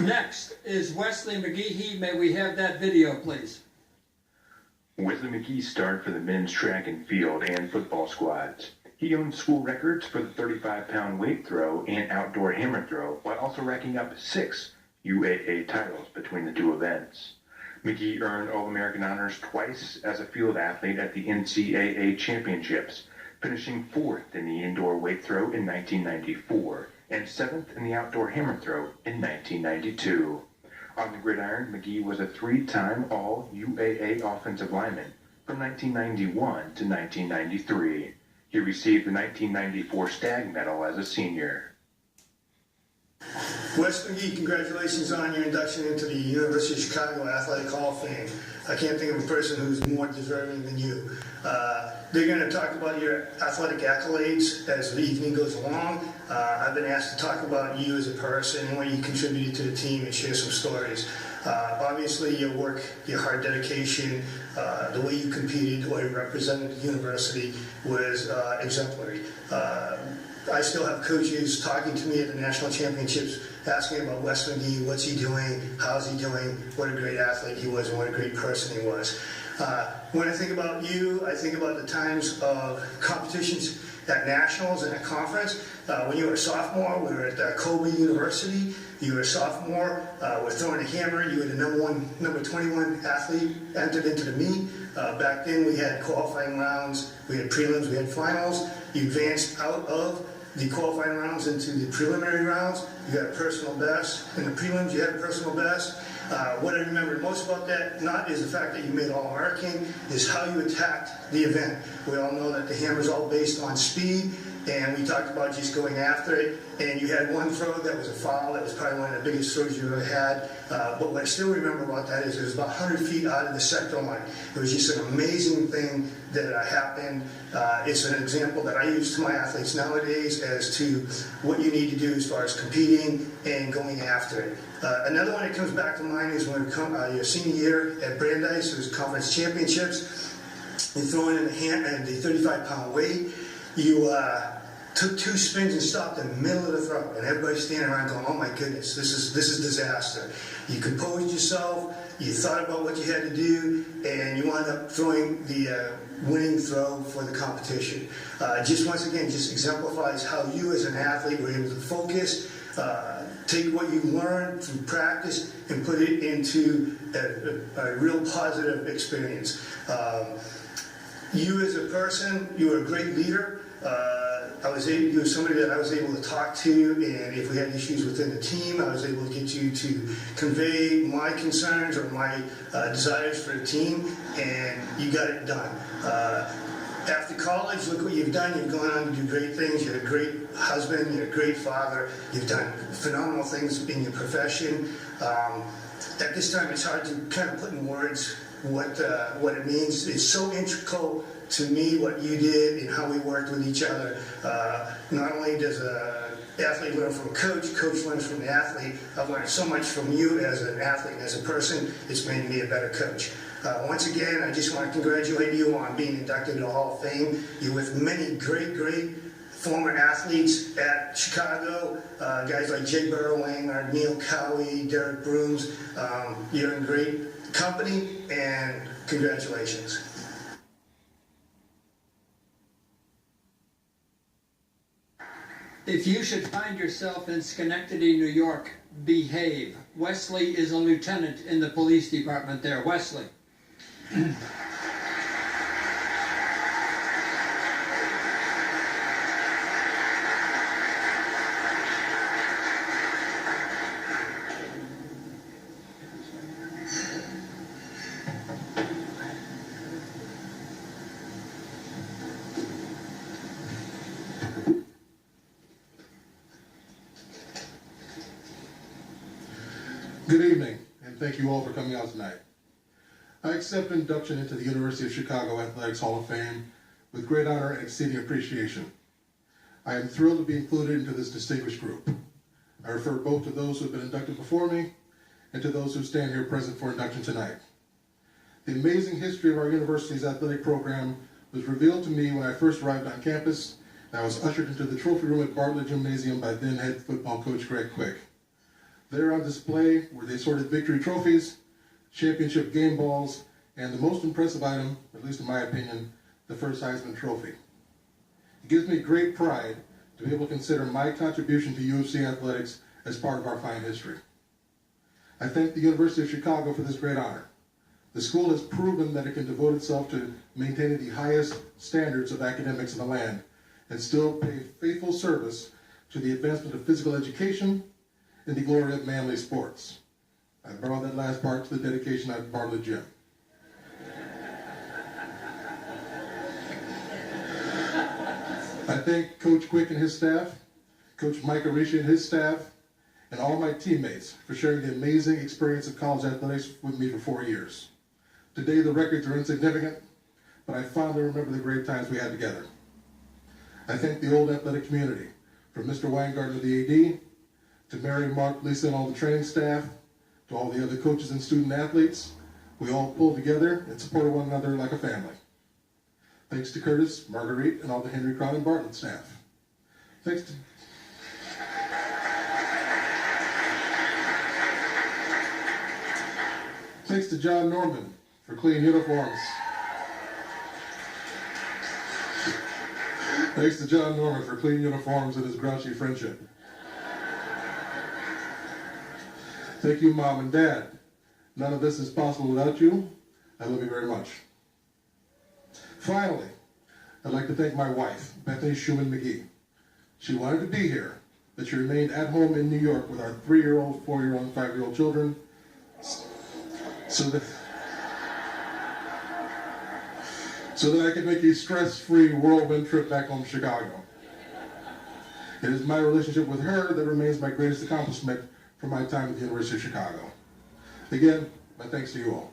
Next is Wesley McGhee. May we have that video, please? Wesley McGhee starred for the men's track and field and football squads. He owned school records for the 35-pound weight throw and outdoor hammer throw, while also racking up 6 UAA titles between the two events. McGhee earned All-American honors twice as a field athlete at the NCAA championships, finishing 4th in the indoor weight throw in 1994 and 7th in the outdoor hammer throw in 1992. On the gridiron, McGhee was a 3-time All-UAA offensive lineman from 1991 to 1993. He received the 1994 Stag Medal as a senior. Wes McGhee, congratulations on your induction into the University of Chicago Athletic Hall of Fame. I can't think of a person who's more deserving than you. They're going to talk about your athletic accolades as the evening goes along. I've been asked to talk about you as a person and what you contributed to the team and share some stories. Obviously, your work, your hard dedication, the way you competed, the way you represented the university was exemplary. I still have coaches talking to me at the national championships asking about Wes McGhee, what's he doing, how's he doing, what a great athlete he was, and what a great person he was. When I think about you, I think about the times of competitions at nationals and at conference. When you were a sophomore, we were at Kobe University. You were a sophomore, we're throwing a hammer. You were the number 21 athlete entered into the meet. Back then we had qualifying rounds, we had prelims, we had finals. You advanced out of the qualifying rounds into the preliminary rounds. You got a personal best. In the prelims, you had a personal best. What I remember most about that, not is the fact that you made All-American, is how you attacked the event. We all know that the hammer is all based on speed, and we talked about just going after it. And you had one throw that was a foul. That was probably one of the biggest throws you've ever had. But what I still remember about that is it was about 100 feet out of the sector line. It was just an amazing thing that happened. It's an example that I use to my athletes nowadays as to what you need to do as far as competing and going after it. Another one that comes back to mind is when your senior year at Brandeis, it was conference championships. You're throwing in the 35-pound weight. You took 2 spins and stopped in the middle of the throw, and everybody's standing around going, "Oh my goodness, this is disaster." You composed yourself, you thought about what you had to do, and you wound up throwing the winning throw for the competition. Just once again, just exemplifies how you as an athlete were able to focus, take what you learned through practice and put it into a real positive experience. You as a person, you were a great leader. You were somebody that I was able to talk to, and if we had issues within the team, I was able to get you to convey my concerns or my desires for the team, and you got it done. After college, look what you've done. You've gone on to do great things. You're a great husband. You're a great father. You've done phenomenal things in your profession. At this time, it's hard to kind of put in words what it means. It's so integral to me what you did and how we worked with each other. Not only does an athlete learn from a coach, coach learns from the athlete. I've learned so much from you as an athlete and as a person. It's made me a better coach. Once again, I just want to congratulate you on being inducted into the Hall of Fame. You're with many great former athletes at Chicago, guys like Jay Burrowing, Neil Cowie, Derek Brooms. You're in great company, and congratulations. If you should find yourself in Schenectady, New York, behave. Wesley is a lieutenant in the police department there. Wesley. Good evening, and thank you all for coming out tonight. I accept induction into the University of Chicago Athletics Hall of Fame with great honor and exceeding appreciation. I am thrilled to be included into this distinguished group. I refer both to those who have been inducted before me and to those who stand here present for induction tonight. The amazing history of our university's athletic program was revealed to me when I first arrived on campus, and I was ushered into the trophy room at Bartlett Gymnasium by then head football coach Greg Quick. There on display were the assorted victory trophies, championship game balls, and the most impressive item, at least in my opinion, the first Heisman Trophy. It gives me great pride to be able to consider my contribution to UFC athletics as part of our fine history. I thank the University of Chicago for this great honor. The school has proven that it can devote itself to maintaining the highest standards of academics in the land and still pay faithful service to the advancement of physical education and the glory of manly sports. I borrowed that last part to the dedication I borrowed the gym. I thank Coach Quick and his staff, Coach Mike Arishi and his staff, and all my teammates for sharing the amazing experience of college athletics with me for 4 years. Today the records are insignificant, but I fondly remember the great times we had together. I thank the old athletic community, from Mr. Weingarten, the AD, to Mary, Mark, Lisa, and all the training staff, to all the other coaches and student athletes. We all pulled together and supported one another like a family. Thanks to Curtis, Marguerite, and all the Henry Crown and Bartlett staff. Thanks to John Norman for clean uniforms. Thanks to John Norman for clean uniforms and his grouchy friendship. Thank you, Mom and Dad. None of this is possible without you. I love you very much. Finally, I'd like to thank my wife, Bethany Schumann McGhee. She wanted to be here, but she remained at home in New York with our 3-year-old, 4-year-old, and 5-year-old children so that I could make a stress-free whirlwind trip back home to Chicago. It is my relationship with her that remains my greatest accomplishment from my time at the University of Chicago. Again, my thanks to you all.